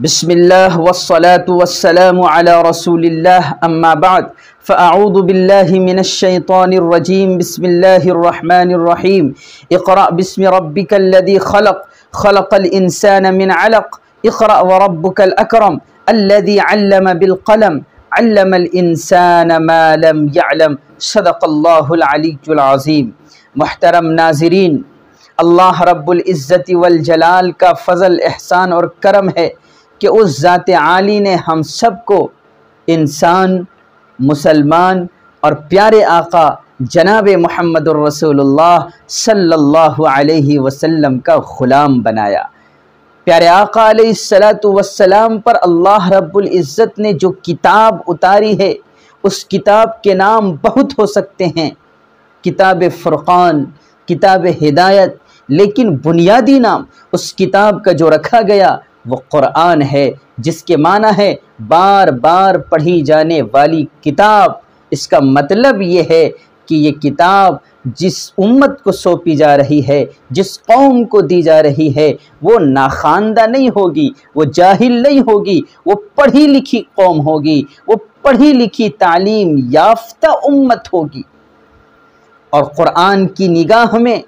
بسم الله والصلاة والسلام على رسول الله أما بعد فأعوذ بالله من الشيطان الرجيم بسم الله الرحمن الرحيم اقرأ باسم ربك الذي خلق الإنسان من علق اقرأ وربك الأكرم الذي علم بالقلم علم الإنسان ما لم يعلم صدق الله العلي العظيم۔ محترم ناظرین، اللہ رب العزت والجلال کا فضل، احسان اور کرم ہے کہ اس ذات عالی نے ہم سب کو انسان، مسلمان اور پیارے آقا جناب محمد الرسول اللہ صلی اللہ علیہ وسلم کا غلام بنایا۔ پیارے آقا علیہ السلام پر اللہ رب العزت نے جو کتاب اتاری ہے، اس کتاب کے نام بہت ہو سکتے ہیں، کتاب فرقان، کتاب ہدایت، لیکن بنیادی نام اس کتاب کا جو رکھا گیا وہ قرآن ہے، جس کے معنی ہے بار بار پڑھی جانے والی کتاب۔ اس کا مطلب یہ ہے کہ یہ کتاب جس امت کو سونپی جا رہی ہے، جس قوم کو دی جا رہی ہے، وہ ناخواندہ نہیں ہوگی، وہ جاہل نہیں ہوگی، وہ پڑھی لکھی قوم ہوگی، وہ پڑھی لکھی تعلیم یافتہ امت ہوگی۔ اور قرآن کی نگاہ میں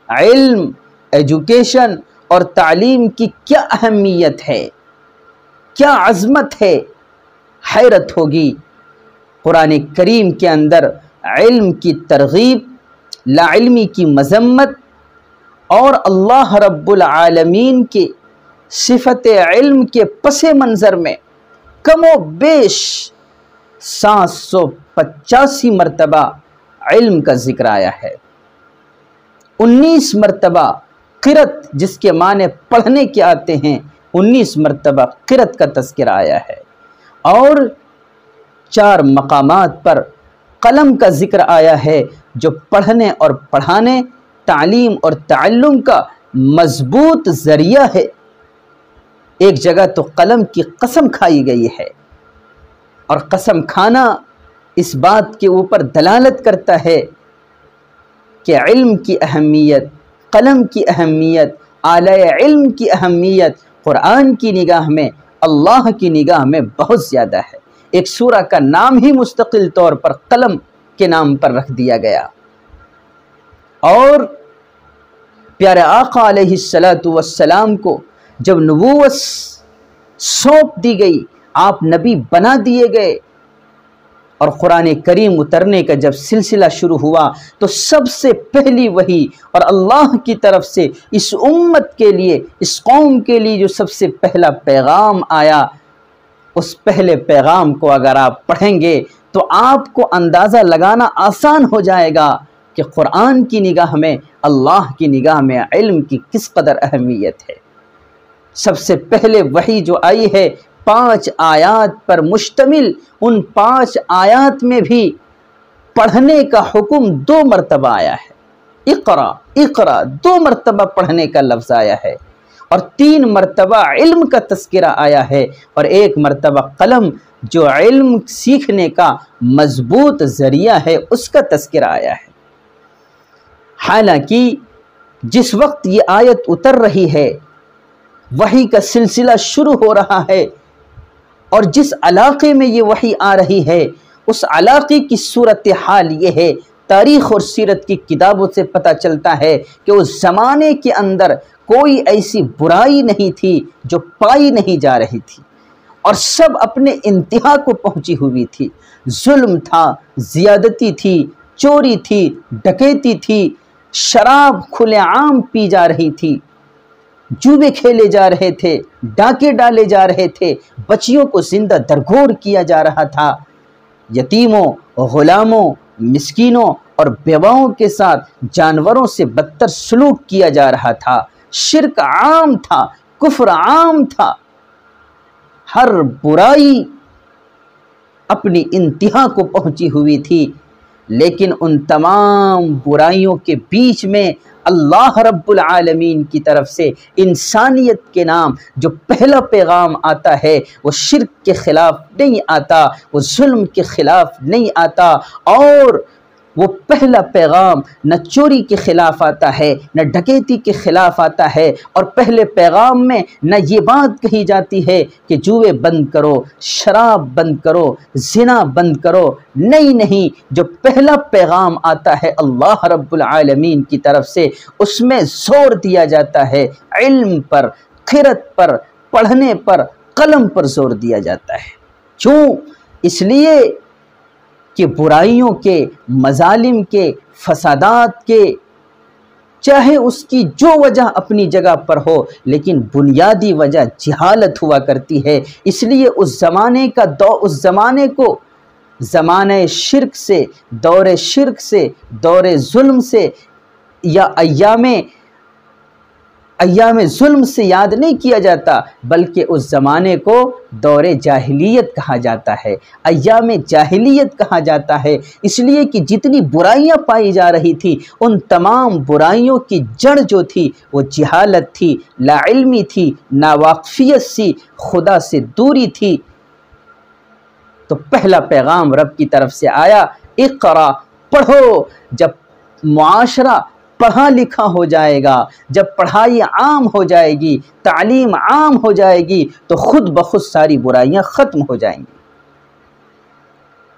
علم، ایجوکیشن اور تعلیم کی کیا اہمیت ہے، کیا عظمت ہے، حیرت ہوگی۔ قرآن کریم کے اندر علم کی ترغیب، لا علمی کی مذمت اور اللہ رب العالمین کے صفت علم کے پس منظر میں کم و بیش 785 مرتبہ علم کا ذکر آیا ہے، 19 مرتبہ قرأت، جس کے معنی پڑھنے کے آتے ہیں، 19 مرتبہ قرأت کا تذکرہ آیا ہے، اور 4 مقامات پر قلم کا ذکر آیا ہے، جو پڑھنے اور پڑھانے، تعلیم اور تعلم کا مضبوط ذریعہ ہے۔ ایک جگہ تو قلم کی قسم کھائی گئی ہے، اور قسم کھانا اس بات کے اوپر دلالت کرتا ہے کہ علم کی اہمیت، قلم کی اہمیت، اعلی علم کی اہمیت قرآن کی نگاہ میں، اللہ کی نگاہ میں بہت زیادہ ہے۔ ایک سورہ کا نام ہی مستقل طور پر قلم کے نام پر رکھ دیا گیا۔ اور پیارے آقا علیہ السلام کو جب نبوت سونپ دی گئی، آپ نبی بنا دیے گئے، اور قرآن کریم اترنے کا جب سلسلہ شروع ہوا تو سب سے پہلی وحی اور اللہ کی طرف سے اس امت کے لیے، اس قوم کے لیے جو سب سے پہلا پیغام آیا، اس پہلے پیغام کو اگر آپ پڑھیں گے تو آپ کو اندازہ لگانا آسان ہو جائے گا کہ قرآن کی نگاہ میں، اللہ کی نگاہ میں علم کی کس قدر اہمیت ہے۔ سب سے پہلے وحی جو آئی ہے 5 آیات پر مشتمل، ان 5 آیات میں بھی پڑھنے کا حکم 2 مرتبہ آیا ہے۔ اقرا، اقرا 2 مرتبہ پڑھنے کا لفظ آیا ہے، اور 3 مرتبہ علم کا تذکرہ آیا ہے، اور 1 مرتبہ قلم جو علم سیکھنے کا مضبوط ذریعہ ہے اس کا تذکرہ آیا ہے۔ حالانکہ جس وقت یہ آیت اتر رہی ہے، وحی کا سلسلہ شروع ہو رہا ہے، اور جس علاقے میں یہ وحی آ رہی ہے، اس علاقے کی صورتحال یہ ہے، تاریخ اور سیرت کی کتابوں سے پتہ چلتا ہے کہ اس زمانے کے اندر کوئی ایسی برائی نہیں تھی جو پائی نہیں جا رہی تھی، اور سب اپنے انتہا کو پہنچی ہوئی تھی۔ ظلم تھا، زیادتی تھی، چوری تھی، ڈکیتی تھی، شراب کھلے عام پی جا رہی تھی، جوے کھیلے جا رہے تھے، ڈاکے ڈالے جا رہے تھے، بچیوں کو زندہ درگور کیا جا رہا تھا، یتیموں، غلاموں، مسکینوں اور بیواؤں کے ساتھ جانوروں سے بدتر سلوک کیا جا رہا تھا، شرک عام تھا، کفر عام تھا، ہر برائی اپنی انتہا کو پہنچی ہوئی تھی۔ لیکن ان تمام برائیوں کے بیچ میں اللہ رب العالمین کی طرف سے انسانیت کے نام جو پہلا پیغام آتا ہے، وہ شرک کے خلاف نہیں آتا، وہ ظلم کے خلاف نہیں آتا، اور وہ پہلا پیغام نہ چوری کے خلاف آتا ہے نہ ڈکیتی کے خلاف آتا ہے، اور پہلے پیغام میں نہ یہ بات کہی جاتی ہے کہ جوئے بند کرو، شراب بند کرو، زنا بند کرو۔ نہیں، جو پہلا پیغام آتا ہے اللہ رب العالمین کی طرف سے، اس میں زور دیا جاتا ہے علم پر، قرأت پر، پڑھنے پر، قلم پر زور دیا جاتا ہے۔ کیوں؟ اس لیے کہ برائیوں کے، مظالم کے، فسادات کے، چاہے اس کی جو وجہ اپنی جگہ پر ہو، لیکن بنیادی وجہ جہالت ہوا کرتی ہے۔ اس لیے اس زمانے کو زمانہ شرک سے، دور ظلم سے یا ایام ظلم سے یاد نہیں کیا جاتا، بلکہ اس زمانے کو دور جاہلیت کہا جاتا ہے، ایام جاہلیت کہا جاتا ہے۔ اس لیے کہ جتنی برائیاں پائی جا رہی تھی، ان تمام برائیوں کی جڑ جو تھی وہ جہالت تھی، لا علمی تھی، ناواقفیت سی، خدا سے دوری تھی۔ تو پہلا پیغام رب کی طرف سے آیا، اقرا، پڑھو۔ جب معاشرہ پڑھا لکھا ہو جائے گا، جب پڑھائی عام ہو جائے گی، تعلیم عام ہو جائے گی، تو خود بخود ساری برائیاں ختم ہو جائیں گی۔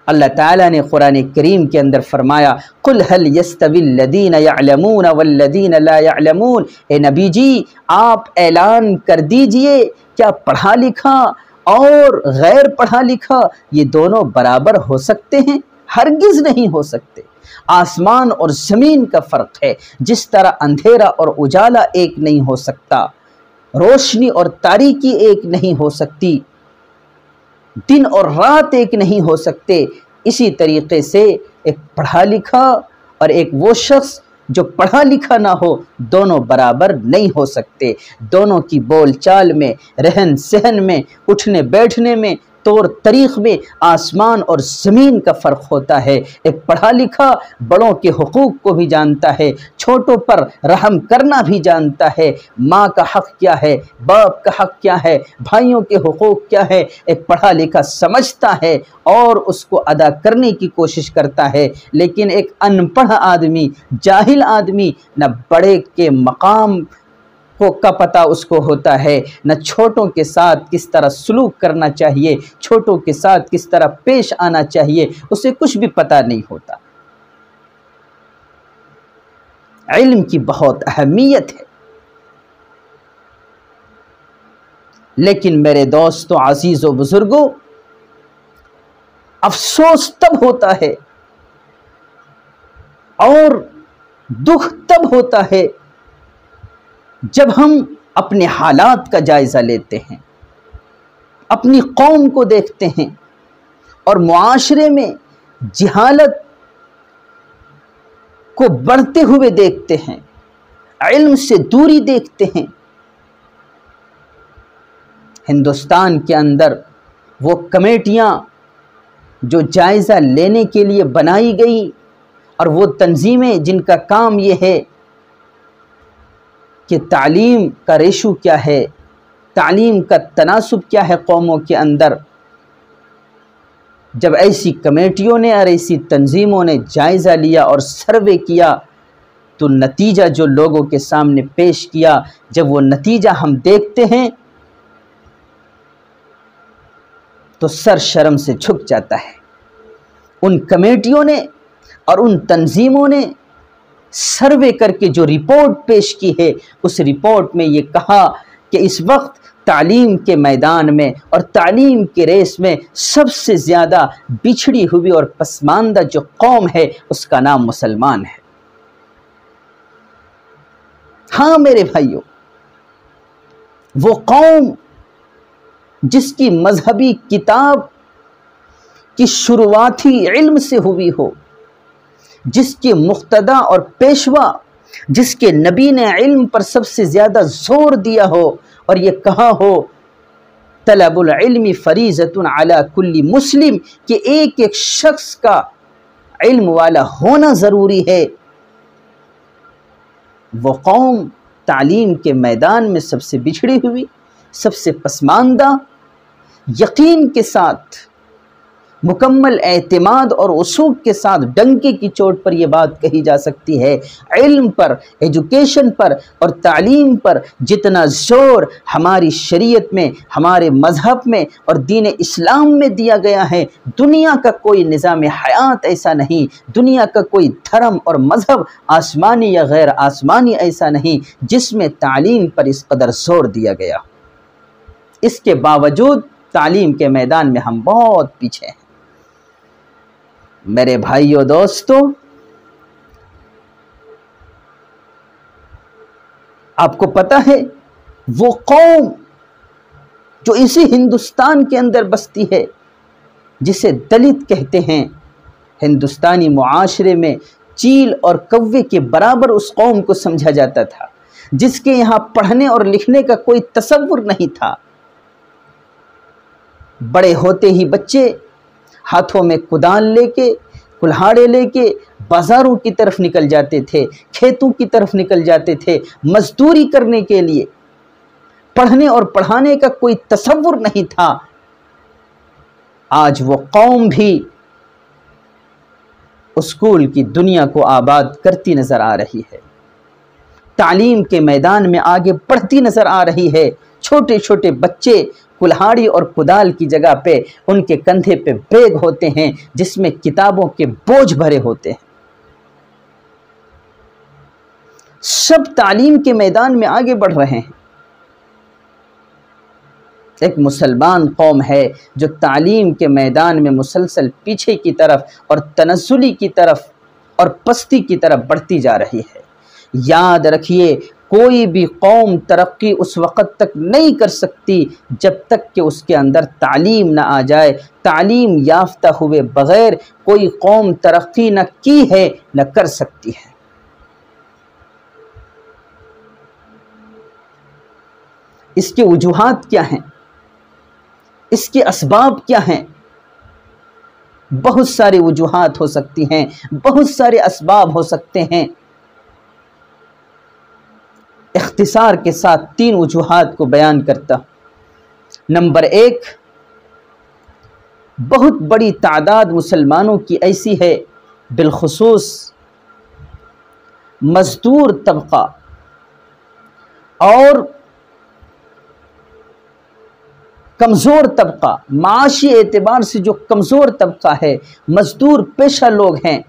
اللہ تعالیٰ نے قرآن کریم کے اندر فرمایا، قُلْ هَلْ يَسْتَوِي الَّذِينَ يَعْلَمُونَ وَالَّذِينَ لَا يَعْلَمُونَ۔ اے نبی جی آپ اعلان کر دیجئے، کیا پڑھا لکھا اور غیر پڑھا لکھا یہ دونوں برابر ہو سکتے ہیں؟ ہرگز نہیں ہو سکتے۔ آسمان اور زمین کا فرق ہے۔ جس طرح اندھیرا اور اجالا ایک نہیں ہو سکتا، روشنی اور تاریکی ایک نہیں ہو سکتی، دن اور رات ایک نہیں ہو سکتے، اسی طریقے سے ایک پڑھا لکھا اور ایک وہ شخص جو پڑھا لکھا نہ ہو، دونوں برابر نہیں ہو سکتے۔ دونوں کی بول چال میں، رہن سہن میں، اٹھنے بیٹھنے میں، طور طریق میں آسمان اور زمین کا فرق ہوتا ہے۔ ایک پڑھا لکھا بڑوں کے حقوق کو بھی جانتا ہے، چھوٹوں پر رحم کرنا بھی جانتا ہے، ماں کا حق کیا ہے، باپ کا حق کیا ہے، بھائیوں کے حقوق کیا ہے، ایک پڑھا لکھا سمجھتا ہے اور اس کو ادا کرنے کی کوشش کرتا ہے۔ لیکن ایک ان پڑھ آدمی، جاہل آدمی، نہ بڑے کے مقام کا پتہ اس کو ہوتا ہے، نہ چھوٹوں کے ساتھ کس طرح سلوک کرنا چاہیے، چھوٹوں کے ساتھ کس طرح پیش آنا چاہیے، اسے کچھ بھی پتہ نہیں ہوتا۔ علم کی بہت اہمیت ہے، لیکن میرے دوستو، عزیز و بزرگوں، افسوس تب ہوتا ہے اور دکھ تب ہوتا ہے جب ہم اپنے حالات کا جائزہ لیتے ہیں، اپنی قوم کو دیکھتے ہیں اور معاشرے میں جہالت کو بڑھتے ہوئے دیکھتے ہیں، علم سے دوری دیکھتے ہیں۔ ہندوستان کے اندر وہ کمیٹیاں جو جائزہ لینے کے لیے بنائی گئی اور وہ تنظیمیں جن کا کام یہ ہے کہ تعلیم کا ریشو کیا ہے، تعلیم کا تناسب کیا ہے قوموں کے اندر، جب ایسی کمیٹیوں نے اور ایسی تنظیموں نے جائزہ لیا اور سروے کیا، تو نتیجہ جو لوگوں کے سامنے پیش کیا، جب وہ نتیجہ ہم دیکھتے ہیں تو سر شرم سے جھک جاتا ہے۔ ان کمیٹیوں نے اور ان تنظیموں نے سروے کر کے جو رپورٹ پیش کی ہے، اس رپورٹ میں یہ کہا کہ اس وقت تعلیم کے میدان میں اور تعلیم کے ریس میں سب سے زیادہ بچھڑی ہوئی اور پسماندہ جو قوم ہے، اس کا نام مسلمان ہے۔ ہاں میرے بھائیوں، وہ قوم جس کی مذہبی کتاب کی شروعاتی علم سے ہوئی ہو، جس کے مقتدا اور پیشوا، جس کے نبی نے علم پر سب سے زیادہ زور دیا ہو اور یہ کہا ہو طلب العلم فریضۃ علی کل مسلم، کہ ایک ایک شخص کا علم والا ہونا ضروری ہے، وہ قوم تعلیم کے میدان میں سب سے بچھڑی ہوئی، سب سے پسماندہ، یقین کے ساتھ مکمل اعتماد اور وثوق کے ساتھ ڈنکے کی چوٹ پر یہ بات کہی جا سکتی ہے، علم پر، ایجوکیشن پر اور تعلیم پر جتنا زور ہماری شریعت میں، ہمارے مذہب میں اور دین اسلام میں دیا گیا ہے، دنیا کا کوئی نظام حیات ایسا نہیں، دنیا کا کوئی دھرم اور مذہب آسمانی یا غیر آسمانی ایسا نہیں جس میں تعلیم پر اس قدر زور دیا گیا۔ اس کے باوجود تعلیم کے میدان میں ہم بہت پیچھے ہیں۔ میرے بھائیو دوستو، آپ کو پتہ ہے وہ قوم جو اسی ہندوستان کے اندر بستی ہے جسے دلت کہتے ہیں، ہندوستانی معاشرے میں چیل اور کوے کے برابر اس قوم کو سمجھا جاتا تھا، جس کے یہاں پڑھنے اور لکھنے کا کوئی تصور نہیں تھا۔ بڑے ہوتے ہی بچے ہاتھوں میں کدال لے کے، کلہاڑے لے کے بازاروں کی طرف نکل جاتے تھے، کھیتوں کی طرف نکل جاتے تھے مزدوری کرنے کے لیے۔ پڑھنے اور پڑھانے کا کوئی تصور نہیں تھا۔ آج وہ قوم بھی اسکول کی دنیا کو آباد کرتی نظر آ رہی ہے، تعلیم کے میدان میں آگے بڑھتی نظر آ رہی ہے۔ چھوٹے چھوٹے بچے کلہاڑی اور کدال کی جگہ پہ ان کے کندھے پہ بیگ ہوتے ہیں جس میں کتابوں کے بوجھ بھرے ہوتے ہیں۔ سب تعلیم کے میدان میں آگے بڑھ رہے ہیں۔ ایک مسلمان قوم ہے جو تعلیم کے میدان میں مسلسل پیچھے کی طرف اور تنزلی کی طرف اور پستی کی طرف بڑھتی جا رہی ہے۔ یاد رکھیے، کوئی بھی قوم ترقی اس وقت تک نہیں کر سکتی جب تک کہ اس کے اندر تعلیم نہ آ جائے۔ تعلیم یافتہ ہوئے بغیر کوئی قوم ترقی نہ کی ہے نہ کر سکتی ہے۔ اس کی وجوہات کیا ہیں؟ اس کے اسباب کیا ہیں؟ بہت ساری وجوہات ہو سکتی ہیں، بہت سارے اسباب ہو سکتے ہیں۔ اختصار کے ساتھ 3 وجوہات کو بیان کرتا ہوں۔ نمبر 1، بہت بڑی تعداد مسلمانوں کی ایسی ہے، بالخصوص مزدور طبقہ اور کمزور طبقہ، معاشی اعتبار سے جو کمزور طبقہ ہے، مزدور پیشہ لوگ ہیں،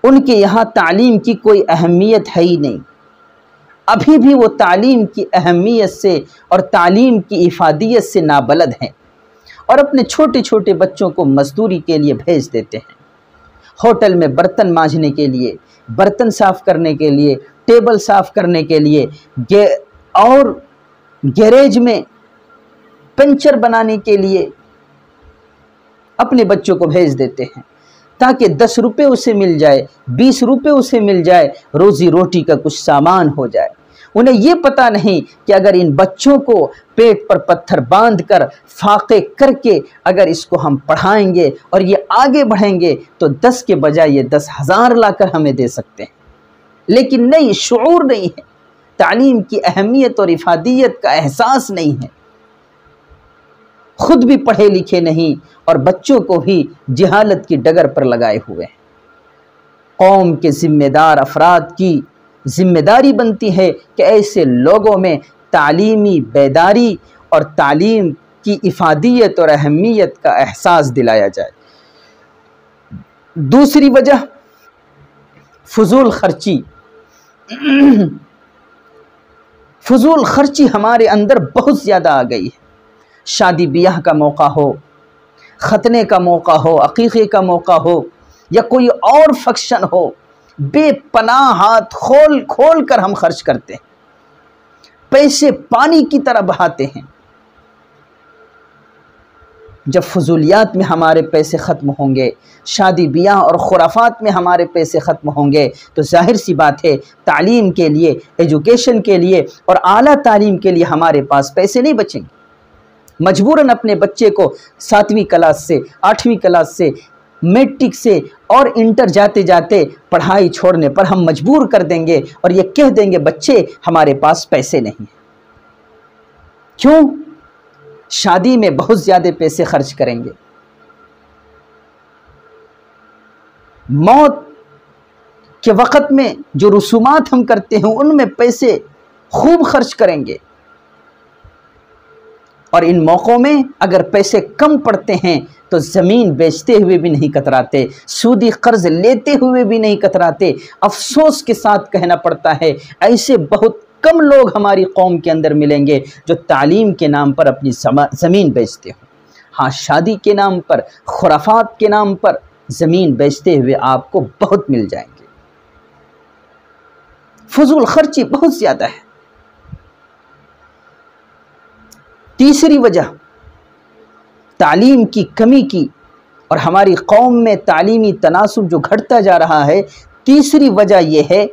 ان کے یہاں تعلیم کی کوئی اہمیت ہے ہی نہیں۔ ابھی بھی وہ تعلیم کی اہمیت سے اور تعلیم کی افادیت سے نابلد ہیں اور اپنے چھوٹے چھوٹے بچوں کو مزدوری کے لیے بھیج دیتے ہیں۔ ہوٹل میں برتن مانجنے کے لیے، برتن صاف کرنے کے لیے، ٹیبل صاف کرنے کے لیے اور گیریج میں پنچر بنانے کے لیے اپنے بچوں کو بھیج دیتے ہیں تاکہ 10 روپے اسے مل جائے، 20 روپے اسے مل جائے، روزی روٹی کا کچھ سامان ہو جائے۔ انہیں یہ پتہ نہیں کہ اگر ان بچوں کو پیٹ پر پتھر باندھ کر فاقے کر کے اگر اس کو ہم پڑھائیں گے اور یہ آگے بڑھیں گے تو 10 کے بجائے یہ 10,000 لا کر ہمیں دے سکتے ہیں۔ لیکن نہیں، شعور نہیں ہے، تعلیم کی اہمیت اور افادیت کا احساس نہیں ہے، خود بھی پڑھے لکھے نہیں اور بچوں کو بھی جہالت کی ڈگر پر لگائے ہوئے ہیں۔ قوم کے ذمہ دار افراد کی ذمہ داری بنتی ہے کہ ایسے لوگوں میں تعلیمی بیداری اور تعلیم کی افادیت اور اہمیت کا احساس دلایا جائے۔ دوسری وجہ فضول خرچی۔ فضول خرچی ہمارے اندر بہت زیادہ آ گئی ہے۔ شادی بیاہ کا موقع ہو، ختنے کا موقع ہو، عقیقے کا موقع ہو یا کوئی اور فنکشن ہو، بے پناہ ہاتھ کھول کھول کر ہم خرچ کرتے ہیں، پیسے پانی کی طرح بہاتے ہیں۔ جب فضولیات میں ہمارے پیسے ختم ہوں گے، شادی بیاہ اور خرافات میں ہمارے پیسے ختم ہوں گے تو ظاہر سی بات ہے تعلیم کے لیے، ایجوکیشن کے لیے اور اعلیٰ تعلیم کے لیے ہمارے پاس پیسے نہیں بچیں گے۔ مجبوراً اپنے بچے کو 7ویں کلاس سے، 8ویں کلاس سے، میٹرک سے اور انٹر جاتے جاتے پڑھائی چھوڑنے پر ہم مجبور کر دیں گے اور یہ کہہ دیں گے بچے ہمارے پاس پیسے نہیں ہیں۔ کیوں؟ شادی میں بہت زیادہ پیسے خرچ کریں گے، موت کے وقت میں جو رسومات ہم کرتے ہیں ان میں پیسے خوب خرچ کریں گے، اور ان موقعوں میں اگر پیسے کم پڑتے ہیں تو زمین بیچتے ہوئے بھی نہیں کتراتے، سودی قرض لیتے ہوئے بھی نہیں کتراتے۔ افسوس کے ساتھ کہنا پڑتا ہے ایسے بہت کم لوگ ہماری قوم کے اندر ملیں گے جو تعلیم کے نام پر اپنی زمین بیچتے ہوں۔ ہاں، شادی کے نام پر، خرافات کے نام پر زمین بیچتے ہوئے آپ کو بہت مل جائیں گے۔ فضول خرچی بہت زیادہ ہے۔ تیسری وجہ تعلیم کی کمی کی، اور ہماری قوم میں تعلیمی تناسب جو گھٹتا جا رہا ہے، تیسری وجہ یہ ہے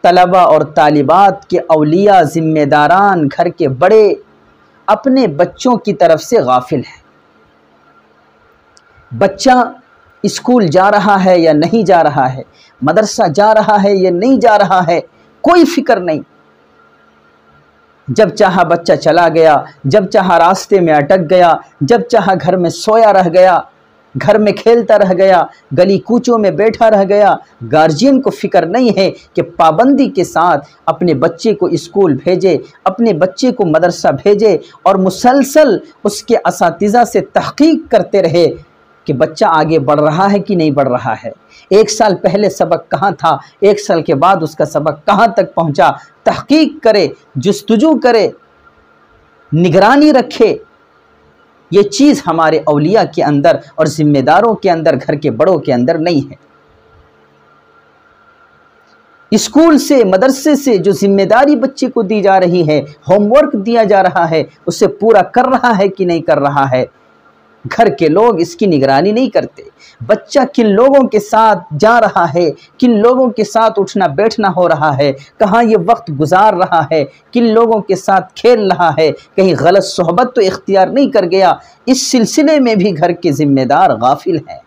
طلبہ اور طالبات کے اولیاء، ذمہ داران، گھر کے بڑے اپنے بچوں کی طرف سے غافل ہیں۔ بچہ اسکول جا رہا ہے یا نہیں جا رہا ہے، مدرسہ جا رہا ہے یا نہیں جا رہا ہے، کوئی فکر نہیں۔ جب چاہا بچہ چلا گیا، جب چاہا راستے میں اٹک گیا، جب چاہا گھر میں سویا رہ گیا، گھر میں کھیلتا رہ گیا، گلی کوچوں میں بیٹھا رہ گیا۔ گارجین کو فکر نہیں ہے کہ پابندی کے ساتھ اپنے بچے کو اسکول بھیجے، اپنے بچے کو مدرسہ بھیجے، اور مسلسل اس کے اساتذہ سے تحقیق کرتے رہے کہ بچہ آگے بڑھ رہا ہے کہ نہیں بڑھ رہا ہے، ایک سال پہلے سبق کہاں تھا، ایک سال کے بعد اس کا سبق کہاں تک پہنچا۔ تحقیق کرے، جستجو کرے، نگرانی رکھے۔ یہ چیز ہمارے اولیاء کے اندر اور ذمہ داروں کے اندر، گھر کے بڑوں کے اندر نہیں ہے۔ اسکول سے، مدرسے سے جو ذمہ داری بچے کو دی جا رہی ہے، ہوم ورک دیا جا رہا ہے، اسے پورا کر رہا ہے کہ نہیں کر رہا ہے، گھر کے لوگ اس کی نگرانی نہیں کرتے۔ بچہ کن لوگوں کے ساتھ جا رہا ہے، کن لوگوں کے ساتھ اٹھنا بیٹھنا ہو رہا ہے، کہاں یہ وقت گزار رہا ہے، کن لوگوں کے ساتھ کھیل رہا ہے، کہیں غلط صحبت تو اختیار نہیں کر گیا، اس سلسلے میں بھی گھر کے ذمہ دار غافل ہیں۔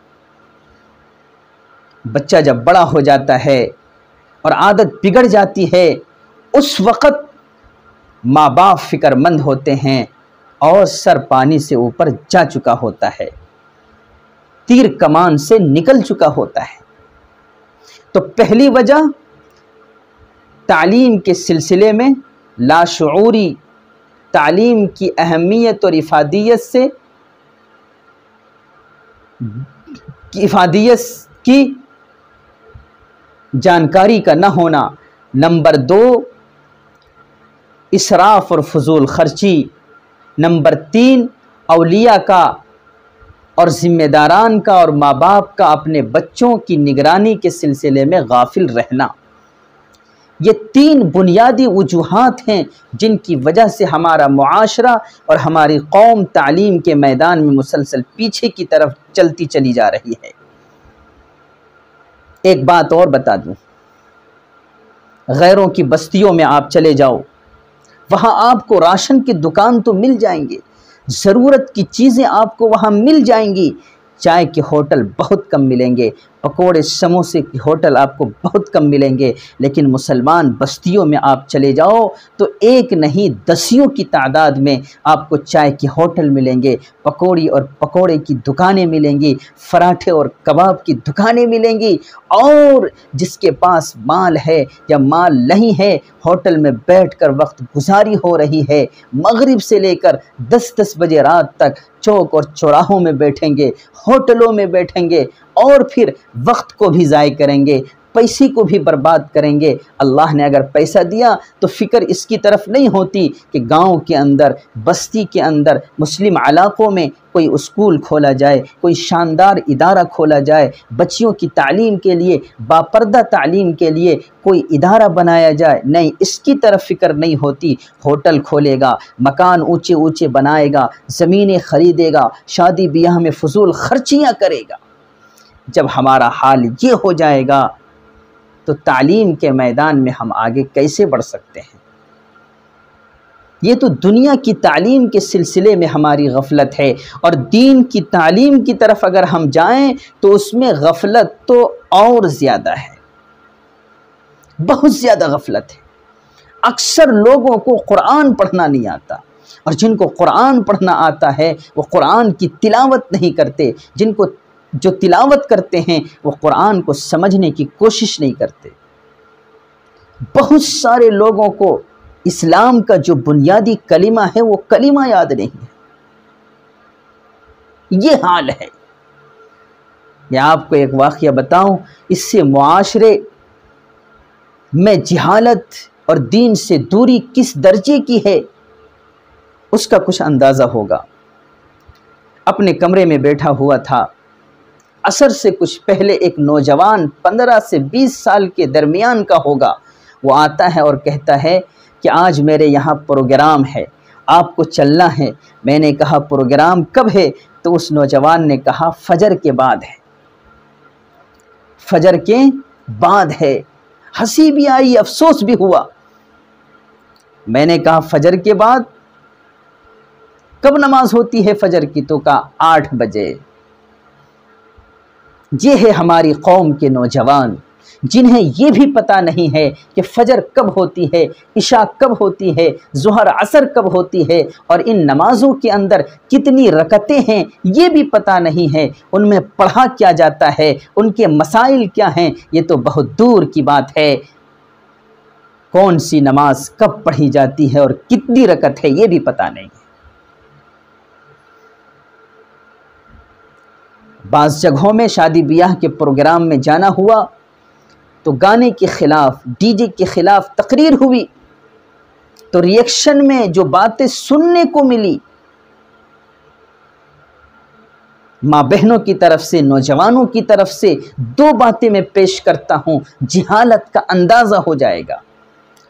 بچہ جب بڑا ہو جاتا ہے اور عادت بگڑ جاتی ہے، اس وقت ماں باپ فکر مند ہوتے ہیں اور سر پانی سے اوپر جا چکا ہوتا ہے، تیر کمان سے نکل چکا ہوتا ہے۔ تو پہلی وجہ تعلیم کے سلسلے میں لاشعوری تعلیم کی اہمیت اور افادیت کی جانکاری کا نہ ہونا۔ نمبر 2 اسراف اور فضول خرچی۔ نمبر 3 اولیاء کا اور ذمہ داران کا اور ماں باپ کا اپنے بچوں کی نگرانی کے سلسلے میں غافل رہنا۔ یہ 3 بنیادی وجوہات ہیں جن کی وجہ سے ہمارا معاشرہ اور ہماری قوم تعلیم کے میدان میں مسلسل پیچھے کی طرف چلتی چلی جا رہی ہے۔ ایک بات اور بتا دوں، غیروں کی بستیوں میں آپ چلے جاؤ، وہاں آپ کو راشن کی دکان تو مل جائیں گے، ضرورت کی چیزیں آپ کو وہاں مل جائیں گی، چائے کے ہوٹل بہت کم ملیں گے، پکوڑے سموسے کے ہوٹل آپ کو بہت کم ملیں گے، لیکن مسلمان بستیوں میں آپ چلے جاؤ تو ایک نہیں دسیوں کی تعداد میں آپ کو چائے کے ہوٹل ملیں گے، پکوڑی اور پکوڑے کی دکانیں ملیں گی، پراٹھے اور کباب کی دکانیں ملیں گی، اور جس کے پاس مال ہے یا مال نہیں ہے، ہوٹل میں بیٹھ کر وقت گزاری ہو رہی ہے، مغرب سے لے کر 10 بجے رات تک چوک اور چوراہوں میں بیٹھیں گے، ہوٹلوں میں بیٹھیں گے، اور پھر وقت کو بھی ضائع کریں گے، پیسے کو بھی برباد کریں گے۔ اللہ نے اگر پیسہ دیا تو فکر اس کی طرف نہیں ہوتی کہ گاؤں کے اندر، بستی کے اندر، مسلم علاقوں میں کوئی اسکول کھولا جائے، کوئی شاندار ادارہ کھولا جائے، بچیوں کی تعلیم کے لیے، باپردہ تعلیم کے لیے کوئی ادارہ بنایا جائے، نہیں، اس کی طرف فکر نہیں ہوتی۔ ہوٹل کھولے گا، مکان اونچے اونچے بنائے گا، زمینیں خریدے گا، شادی بیاہ میں فضول خرچیاں کرے گا۔ جب ہمارا حال یہ ہو جائے گا تو تعلیم کے میدان میں ہم آگے کیسے بڑھ سکتے ہیں؟ یہ تو دنیا کی تعلیم کے سلسلے میں ہماری غفلت ہے، اور دین کی تعلیم کی طرف اگر ہم جائیں تو اس میں غفلت تو اور زیادہ ہے، بہت زیادہ غفلت ہے۔ اکثر لوگوں کو قرآن پڑھنا نہیں آتا، اور جن کو قرآن پڑھنا آتا ہے وہ قرآن کی تلاوت نہیں کرتے، جن کو جو تلاوت کرتے ہیں وہ قرآن کو سمجھنے کی کوشش نہیں کرتے۔ بہت سارے لوگوں کو اسلام کا جو بنیادی کلمہ ہے وہ کلمہ یاد نہیں ہے۔ یہ حال ہے۔ میں آپ کو ایک واقعہ بتاؤں، اس سے معاشرے میں جہالت اور دین سے دوری کس درجے کی ہے اس کا کچھ اندازہ ہوگا۔ اپنے کمرے میں بیٹھا ہوا تھا، عصر سے کچھ پہلے ایک نوجوان 15 سے 20 سال کے درمیان کا ہوگا، وہ آتا ہے اور کہتا ہے کہ آج میرے یہاں پروگرام ہے، آپ کو چلنا ہے۔ میں نے کہا پروگرام کب ہے؟ تو اس نوجوان نے کہا فجر کے بعد ہے، فجر کے بعد ہے۔ ہنسی بھی آئی، افسوس بھی ہوا۔ میں نے کہا فجر کے بعد کب نماز ہوتی ہے فجر کی؟ تو کہا 8 بجے۔ یہ ہے ہماری قوم کے نوجوان جنہیں یہ بھی پتہ نہیں ہے کہ فجر کب ہوتی ہے، عشاء کب ہوتی ہے، ظہر عصر کب ہوتی ہے، اور ان نمازوں کے اندر کتنی رکعتیں ہیں یہ بھی پتہ نہیں ہے، ان میں پڑھا کیا جاتا ہے، ان کے مسائل کیا ہیں، یہ تو بہت دور کی بات ہے۔ کون سی نماز کب پڑھی جاتی ہے اور کتنی رکعت ہے یہ بھی پتہ نہیں ہے۔ بعض جگہوں میں شادی بیاہ کے پروگرام میں جانا ہوا تو گانے کے خلاف، ڈی جے کے خلاف تقریر ہوئی، تو ریئیکشن میں جو باتیں سننے کو ملی، ماں بہنوں کی طرف سے، نوجوانوں کی طرف سے 2 باتیں میں پیش کرتا ہوں، جہالت کا اندازہ ہو جائے گا۔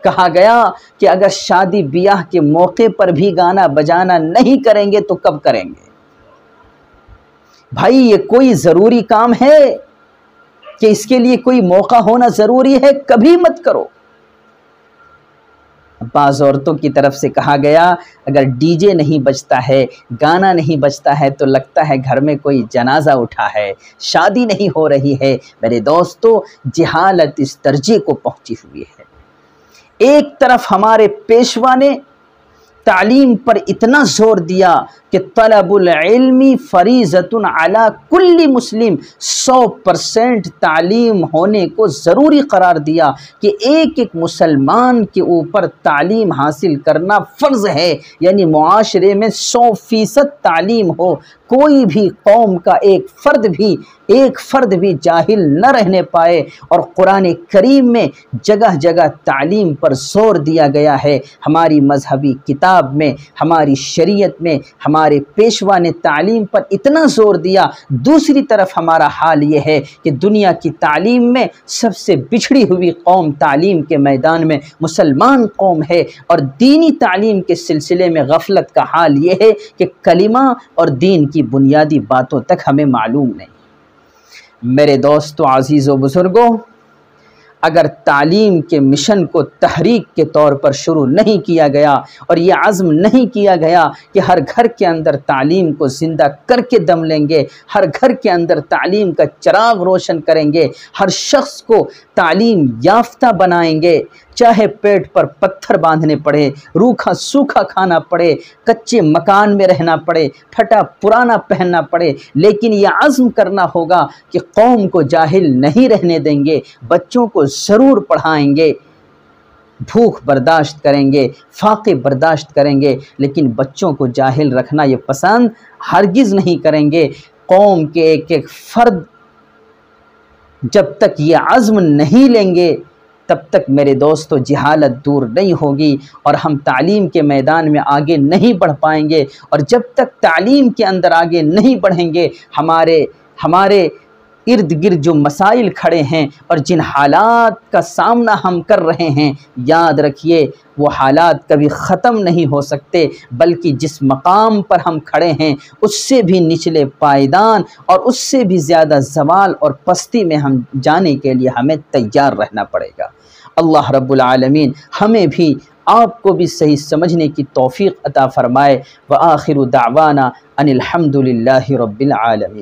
کہا گیا کہ اگر شادی بیاہ کے موقع پر بھی گانا بجانا نہیں کریں گے تو کب کریں گے؟ بھائی یہ کوئی ضروری کام ہے کہ اس کے لیے کوئی موقع ہونا ضروری ہے؟ کبھی مت کرو۔ بعض عورتوں کی طرف سے کہا گیا اگر ڈی جے نہیں بجتا ہے، گانا نہیں بجتا ہے تو لگتا ہے گھر میں کوئی جنازہ اٹھا ہے، شادی نہیں ہو رہی ہے۔ میرے دوستو، جہالت اس درجے کو پہنچی ہوئی ہے۔ ایک طرف ہمارے پیشوا نے تعلیم پر اتنا زور دیا کہ طلب العلم فریضۃ علی کل مسلم، 100% تعلیم ہونے کو ضروری قرار دیا کہ ایک ایک مسلمان کے اوپر تعلیم حاصل کرنا فرض ہے، یعنی معاشرے میں 100% تعلیم ہو، کوئی بھی قوم کا ایک فرد بھی جاہل نہ رہنے پائے۔ اور قرآن کریم میں جگہ جگہ تعلیم پر زور دیا گیا ہے، ہماری مذہبی کتاب میں، ہماری شریعت میں ہمارے پیشوا نے تعلیم پر اتنا زور دیا۔ دوسری طرف ہمارا حال یہ ہے کہ دنیا کی تعلیم میں سب سے بچھڑی ہوئی قوم تعلیم کے میدان میں مسلمان قوم ہے، اور دینی تعلیم کے سلسلے میں غفلت کا حال یہ ہے کہ کلمہ اور دین کی بنیادی باتوں تک ہمیں معلوم نہیں۔ میرے دوستو، عزیز و بزرگوں، اگر تعلیم کے مشن کو تحریک کے طور پر شروع نہیں کیا گیا اور یہ عزم نہیں کیا گیا کہ ہر گھر کے اندر تعلیم کو زندہ کر کے دم لیں گے، ہر گھر کے اندر تعلیم کا چراغ روشن کریں گے، ہر شخص کو تعلیم یافتہ بنائیں گے، چاہے پیٹ پر پتھر باندھنے پڑے، روکھا سوکھا کھانا پڑے، کچے مکان میں رہنا پڑے، پھٹا پرانا پہننا پڑے، لیکن یہ عزم کرنا ہوگا کہ قوم کو جاہل نہیں رہنے دیں گے، بچوں کو ضرور پڑھائیں گے، بھوک برداشت کریں گے، فاقے برداشت کریں گے، لیکن بچوں کو جاہل رکھنا یہ پسند ہرگز نہیں کریں گے۔ قوم کے ایک ایک فرد جب تک یہ عزم نہیں لیں گے تب تک میرے دوستو جہالت دور نہیں ہوگی اور ہم تعلیم کے میدان میں آگے نہیں بڑھ پائیں گے، اور جب تک تعلیم کے اندر آگے نہیں بڑھیں گے ہمارے ارد گرد جو مسائل کھڑے ہیں اور جن حالات کا سامنا ہم کر رہے ہیں، یاد رکھیے وہ حالات کبھی ختم نہیں ہو سکتے، بلکہ جس مقام پر ہم کھڑے ہیں اس سے بھی نچلے پائیدان اور اس سے بھی زیادہ زوال اور پستی میں ہم جانے کے لیے ہمیں تیار رہنا پڑے گا۔ اللہ رب العالمین ہمیں بھی آپ کو بھی صحیح سمجھنے کی توفیق عطا فرمائے۔ وآخر دعوانا ان الحمد للہ رب العالمین۔